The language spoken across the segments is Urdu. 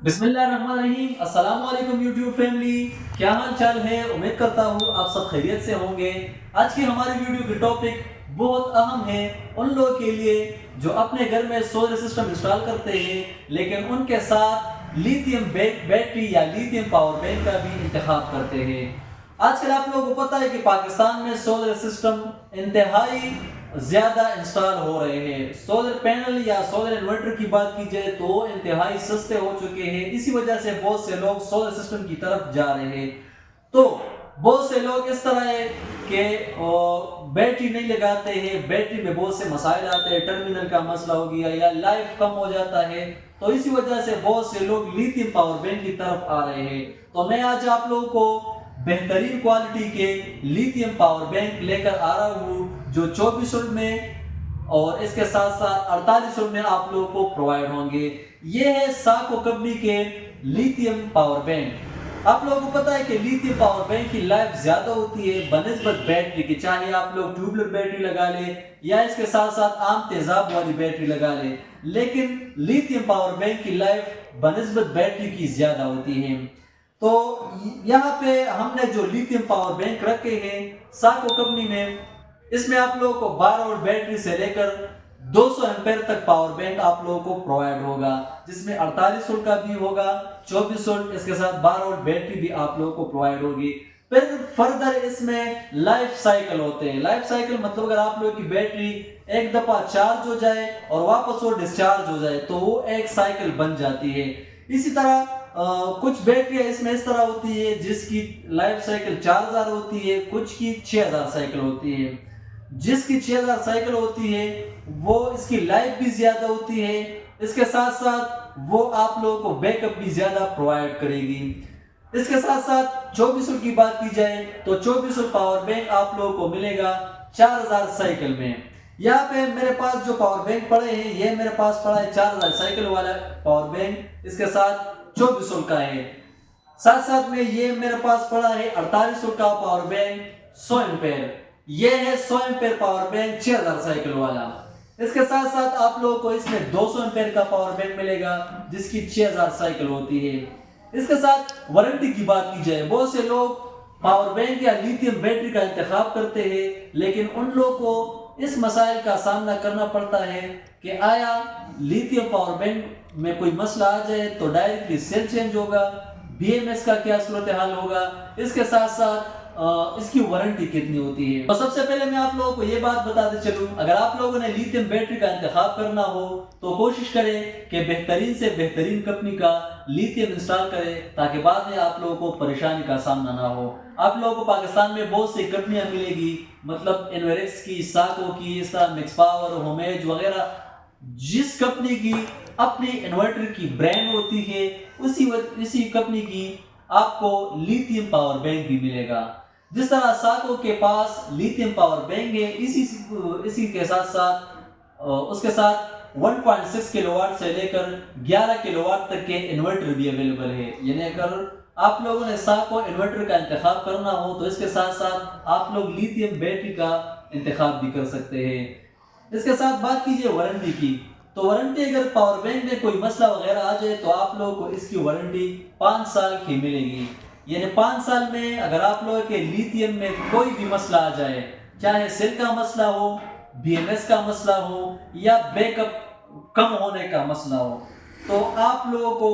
بسم اللہ الرحمن الرحیم۔ السلام علیکم یوٹیوب فیملی، کیا حال چال ہے؟ امید کرتا ہوں آپ سب خیریت سے ہوں گے۔ آج کی ہماری ویڈیو کی ٹاپک بہت اہم ہے ان لوگوں کے لیے جو اپنے گھر میں سولر سسٹم انسٹال کرتے ہیں لیکن ان کے ساتھ لیتھیم بیٹری یا لیتھیم پاور بینک کا بھی انتخاب کرتے ہیں۔ آج کل آپ لوگوں کو پتہ ہے کہ پاکستان میں سولر سسٹم انتہائی زیادہ انسٹال ہو رہے ہیں۔ سولر پینل یا سولر انورٹر کی بات کی جائے تو انتہائی سستے ہو چکے ہیں، اسی وجہ سے بہت سے لوگ سولر سسٹم کی طرف جا رہے ہیں۔ تو بہت سے لوگ اس طرح ہے کہ بیٹری نہیں لگاتے ہیں، بیٹری میں بہت سے مسائل آتے ہیں، ٹرمینل کا مسئلہ ہو گیا یا لائف کم ہو جاتا ہے، تو اسی وجہ سے بہت سے لوگ لیتھیم پاور بینک کی طرف آ رہے ہیں۔ تو میں آج آپ لوگوں کو بہترین کوالٹی کے لیتھیم پاور بینک لے کر آ رہا ہوں جو 24 میں اور اس کے ساتھ ساتھ 48 میں آپ لوگوں کو پرووائڈ ہوں گے۔ یہ ہے ساکو کمپنی کے لیتھیم پاور بینک۔ آپ لوگوں کو پتہ ہے کہ لیتھیم پاور بینک کی لائف زیادہ ہوتی ہے بنسبت بیٹری کی، چاہے آپ لوگ ٹیوبلر بیٹری لگا لیں یا اس کے ساتھ ساتھ عام تیزاب والی بیٹری لگا لیں، لیکن لیتھیم پاور بینک کی لائف بنسبت بیٹری کی زیادہ ہوتی ہے۔ تو یہاں پہ ہم نے جو لیتھیم پاور بینک رکھے ہیں ساکو کمپنی میں، اس میں آپ لوگوں کو 12 وولٹ بیٹری سے لے کر 200 ایمپیر تک پاور بینک آپ لوگوں کو پرووائڈ ہوگا، جس میں 48 وولٹ کا بھی ہوگا، 24 وولٹ، اس کے ساتھ 12 وولٹ بیٹری بھی آپ لوگوں کو پرووائڈ ہوگی۔ پھر فردر اس میں لائف سائیکل ہوتے ہیں۔ لائف سائیکل مطلب اگر آپ لوگوں کی بیٹری ایک دفعہ چارج ہو جائے اور واپس وہ ڈسچارج ہو جائے تو وہ ایک سائیکل بن جاتی ہے۔ اسی طرح کچھ بیٹریاں اس میں اس طرح ہوتی ہے جس کی لائف سائیکل 4000 ہوتی ہے، کچھ کی 6000 سائیکل ہوتی ہے۔ جس کی 6000 سائیکل ہوتی ہے وہ اس کی لائف بھی زیادہ ہوتی ہے، اس کے ساتھ ساتھ وہ آپ لوگوں کو بیک اپ بھی زیادہ پرووائڈ کرے گی۔ اس کے ساتھ ساتھ 24 کی بات کی جائے تو 24 پاور بینک آپ لوگوں کو ملے گا 4000 سائیکل میں۔ یہاں پہ میرے پاس جو پاور بینک پڑے ہیں، یہ میرے پاس پڑا ہے 4000 سائیکل والا پاور بینک، اس کے ساتھ 24 کا ہے۔ ساتھ ساتھ میں یہ میرے پاس پڑا ہے 48 کا پاور بینک 100 ایمپیر، یہ ہے 100 ایمپیر پاور بینک 6000 سائیکل والا۔ اس کے ساتھ ساتھ آپ لوگوں کو اس میں 200 ایمپیر کا پاور بینک ملے گا جس کی 6000 سائیکل ہوتی ہے۔ اس کے ساتھ وارنٹی کی بات کی جائے، بہت سے لوگ پاور بینک یا لیتھیم بیٹری کا انتخاب کرتے ہیں لیکن ان لوگوں کو اس مسائل کا سامنا کرنا پڑتا ہے کہ آیا لیتھیم پاور بینک میں کوئی مسئلہ آ جائے تو ڈائریکٹلی سیل چینج ہوگا، بی ایم ایس کا کیا صورتحال ہوگا، اس کے ساتھ ساتھ اس کی وارنٹی کتنی ہوتی ہے۔ تو سب سے پہلے میں آپ لوگوں کو یہ بات بتاتے چلوں، اگر آپ لوگوں نے لیتھیم بیٹری کا انتخاب کرنا ہو تو کوشش کریں کہ بہترین سے بہترین کمپنی کا لیتھیم انسٹال کریں تاکہ بعد میں آپ لوگوں کو پریشانی کا سامنا نہ ہو۔ آپ لوگوں کو پاکستان میں بہت سی کمپنیاں ملے گی، مطلب انویرکس کی، ساکو کی، اس طرح مکس پاور، ہومیج وغیرہ، جس کمپنی کی اپنی انورٹر کی برانڈ ہوتی ہے اسی کمپنی کی آپ کو لیتھیم پاور بینک بھی ملے گا۔ جس طرح ساکو کے پاس لیتھیم پاور بینک ہے، اسی کے ساتھ ساتھ اس کے ساتھ 1.6 کلو واٹ سے لے کر 11 کلو واٹ تک کے انورٹر بھی اویلیبل ہے۔ یعنی اگر آپ لوگوں نے ساکو انورٹر کا انتخاب کرنا ہو تو اس کے ساتھ ساتھ آپ لوگ لیتھیم بیٹری کا انتخاب بھی کر سکتے ہیں۔ اس کے ساتھ بات کیجئے وارنٹی کی، تو وارنٹی اگر پاور بینک میں کوئی مسئلہ وغیرہ آ جائے تو آپ لوگوں کو اس کی وارنٹی 5 سال کی ملے گی۔ یعنی 5 سال میں اگر آپ لوگوں کے لیتھیم میں کوئی بھی مسئلہ آ جائے، چاہے سیل کا مسئلہ ہو، بی ایم ایس کا مسئلہ ہو یا بیک اپ کم ہونے کا مسئلہ ہو، تو آپ لوگوں کو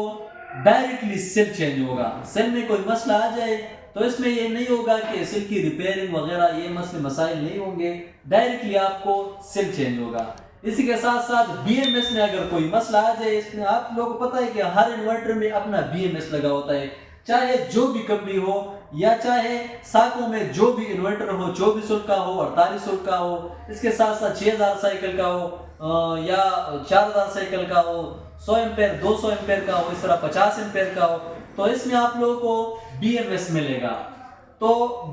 ڈائریکٹلی سیل چینج ہوگا۔ سیل میں کوئی مسئلہ آ جائے تو اس میں یہ نہیں ہوگا کہ سیل کی ریپیئرنگ وغیرہ یہ مسائل نہیں ہوں گے، ڈائریکٹلی آپ کو سیل چینج ہوگا۔ اسی کے ساتھ ساتھ بی ایم ایس میں اگر کوئی مسئلہ آ جائے، اس میں آپ لوگوں کو پتہ ہے کہ ہر انورٹر میں اپنا بی ایم ایس لگا ہوتا ہے، چاہے جو بھی کمپنی ہو یا چاہے ساکو میں جو بھی انورٹر ہو، 24 وولٹ کا ہو، 48 وولٹ کا ہو، اس کے ساتھ ساتھ 6000 سائیکل کا ہو یا 4000 سائیکل کا ہو، 100 ایمپیر، 200 ایمپیر کا ہو، اس طرح 50 ایمپیر کا ہو، تو اس میں آپ لوگوں کو بی ایم ایس ملے گا۔ تو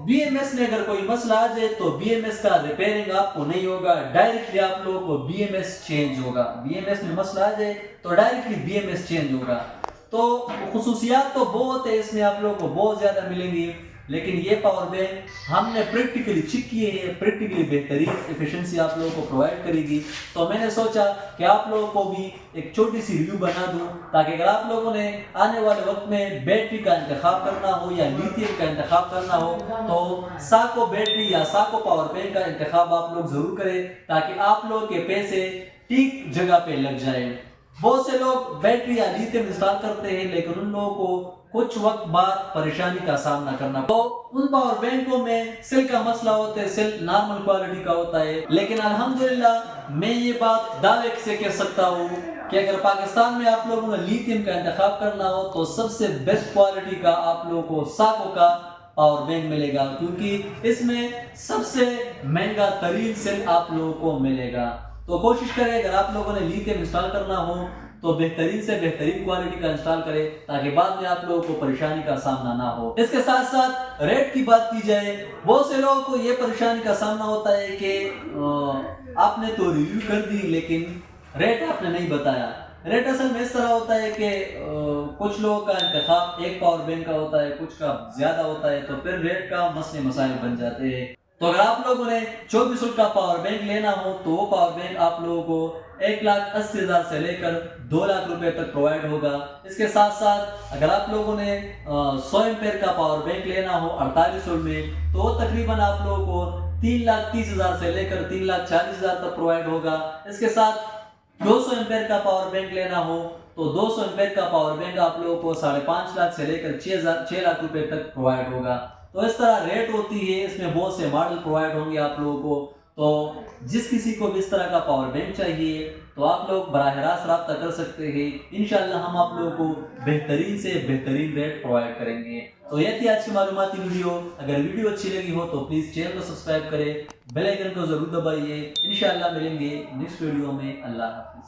بی ایم ایس میں اگر کوئی مسئلہ آ جائے تو بی ایم ایس کا ریپیئرنگ آپ کو نہیں ہوگا، ڈائریکٹلی آپ لوگوں کو بی ایم ایس چینج ہوگا۔ بی ایم ایس میں مسئلہ آ جائے تو directly B M S change ہوگا۔ تو خصوصیات تو بہت ہے، اس میں آپ لوگوں کو بہت زیادہ ملیں گی۔ لیکن یہ پاور بینک ہم نے پریکٹیکلی چیک کیے ہیں، پریکٹیکلی بہترین ایفیشنسی آپ لوگوں کو پرووائڈ کرے گی. تو میں نے سوچا کہ آپ لوگوں کو بھی ایک چھوٹی سی ریویو بنا دوں، تاکہ اگر آپ لوگوں نے آنے والے وقت میں بیٹری کا انتخاب کرنا ہو یا لیتھیم کا انتخاب کرنا ہو تو ساکو بیٹری یا ساکو پاور بینک کا انتخاب آپ لوگ ضرور کریں، تاکہ آپ لوگ کے پیسے ٹھیک جگہ پہ لگ جائیں. بہت سے لوگ بیٹری یا لیتھیم انسٹال کرتے ہیں، لیکن ان لوگوں کو کچھ وقت بعد پریشانی کا سامنا کرنا. تو ان پاور بینکوں میں سیل کا مسئلہ ہوتا ہے، سیل نارمل کوالٹی کا ہوتا ہے، لیکن الحمدللہ میں یہ بات دعوے سے کہہ سکتا ہوں کہ اگر پاکستان میں آپ لوگوں نے لیتھیم کا انتخاب کرنا ہو تو سب سے بیسٹ کوالٹی کا آپ لوگوں کو ساکو کا پاور بینک ملے گا، کیونکہ اس میں سب سے مہنگا ترین سیل آپ لوگوں کو ملے گا. تو کوشش کریں اگر آپ لوگوں نے لیتھیم انسٹال کرنا ہو تو بہترین سے بہترین کوالٹی کا انسٹال کریں، تاکہ بعد میں آپ لوگوں کو پریشانی کا سامنا نہ ہو. اس کے ساتھ ساتھ ریٹ کی بات کی جائے، بہت سے لوگوں کو یہ پریشانی کا سامنا ہوتا ہے کہ آپ نے تو ریویو کر دی لیکن ریٹ آپ نے نہیں بتایا. ریٹ اصل میں اس طرح ہوتا ہے کہ کچھ لوگوں کا انتخاب ایک پاور بینک کا ہوتا ہے، کچھ کا زیادہ ہوتا ہے، تو پھر ریٹ کا مسئلے مسائل بن جاتے ہیں. تو اگر آپ لوگوں نے 24 کا پاور بینک لینا ہو تو وہ پاور بینک آپ لوگوں کو 1,80,000 سے لے کر 2 لاکھ روپے تک پرووائڈ ہوگا. اس کے ساتھ ساتھ اگر آپ لوگوں نے 100 ایمپیئر کا پاور بینک لینا ہو 4800 میں تو وہ تقریباً آپ لوگوں کو 3,30,000 سے لے کر 3,40,000 تک پرووائڈ ہوگا. اس کے ساتھ 200 ایمپیئر کا پاور بینک لینا ہو تو 200 ایمپیئر کا پاور بینک آپ لوگوں کو 5.5 لاکھ سے لے کر 6 لاکھ روپے تک پرووائڈ ہوگا. تو اس طرح ریٹ ہوتی ہے، اس میں بہت سے ماڈل پرووائڈ ہوں گے آپ لوگوں کو. تو جس کسی کو بھی اس طرح کا پاور بینک چاہیے تو آپ لوگ براہ راست رابطہ کر سکتے ہیں. انشاءاللہ ہم آپ لوگوں کو بہترین سے بہترین ریٹ پرووائڈ کریں گے. تو یہ تھی آج کی معلوماتی ویڈیو. اگر ویڈیو اچھی لگی ہو تو پلیز چینل کو سبسکرائب کریں، بیل آئیکن کو ضرور دبائیے. انشاءاللہ ملیں گے نیکسٹ ویڈیو میں. اللہ حافظ.